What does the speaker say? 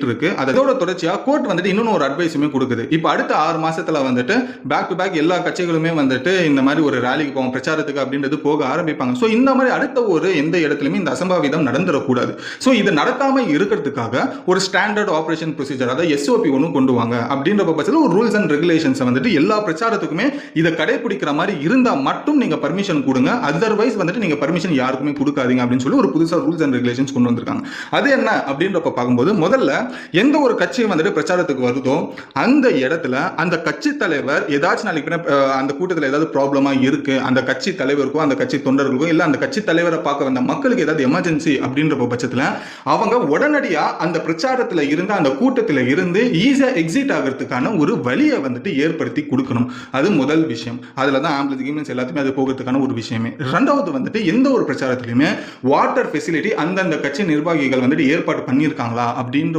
இருக்கு. அதோட தொடர்ச்சியா கோர்ட் வந்துட்டு இன்னொரு ஒரு அட்வைஸுமே கொடுக்குது. இப்போ அடுத்த 6 மாசத்துல வந்துட்டு பேக் டு பேக் எல்லா கட்சிகளுமே வந்துட்டு இந்த மாதிரி ஒரு ரேலிக்கு போவாங்க, பிரச்சாரத்துக்கு அப்படின்றது போக ஆரம்பிப்பாங்க. ஸோ இந்த மாதிரி அடுத்த ஒரு எந்த இடத்துலையுமே இந்த அசம்பாவிதம் நடந்துடக்கூடாது. ஸோ இது நடக்காம இருக்கிறதுக்காக ஒரு ஸ்டாண்டர்ட் ஆபரேஷன் ப்ரொசீஜர், அதாவது எஸ்ஓபி ஒன்று கொண்டு வாங்க அப்படின்ற பட்சத்தில் ஒரு ரூல்ஸ் அண்ட் ரெகுலேஷன்ஸ் வந்துட்டு எல்லா பிரச்சாரத்துக்குமே இதை கடைபிடிக்கிற மாதிரி இருந்தா மட்டும் நீங்க பர்மிஷன் கொடுங்க. அதர்வைஸ் வந்துட்டு நீங்க பர்மிஷன் யாருக்குமே கொடுக்காதீங்க அப்படின்னு சொல்லி ஒரு புதுசா ரூல்ஸ் அண்ட் ரெகுலேஷன்ஸ் கொண்டு வந்திருக்காங்க. அது என்ன அப்படின்றப்ப பார்க்கும்போது, முதல்ல எந்த ஒரு கட்சி வந்துட்டு பிரச்சாரத்துக்கு வருதோ அந்த இடத்துல அந்த கட்சி தலைவர் ஏதாச்சும் நாளைக்கு அந்த கூட்டத்தில் ஏதாவது ப்ராப்ளமா இருக்கு, அந்த கட்சி தலைவருக்கோ அந்த கட்சி தொண்டர்களுக்கோ இல்ல அந்த கட்சி தலைவரை பார்க்க வந்த மக்களுக்கு ஏதாவது எமர்ஜென்சி அப்படின்ற பட்சத்தில் அவங்க உடனடியா அந்த பிரச்சாரத்தில் இருந்து அந்த கூட்டத்தில் இருந்து ஈஸியா எக்ஸிட் ஆகிறதுக்கான ஒரு வழியை வந்துட்டு ஏற்படுத்தி கொடுக்கணும். அது முதல் விஷயம். அதுல தான் ஆம்புலன்ஸ் எல்லாத்தையுமே அது போகிறதுக்கான ஒரு விஷயமே. ரெண்டாவது வந்துட்டு எந்த ஒரு பிரச்சாரத்திலுமே வாட்டர் ஃபெசிலிட்டி அந்தந்த கட்சி நிர்வாகிகள் வந்துட்டு ஏற்பாடு பண்ணியிருக்காங்களா அப்படின்ற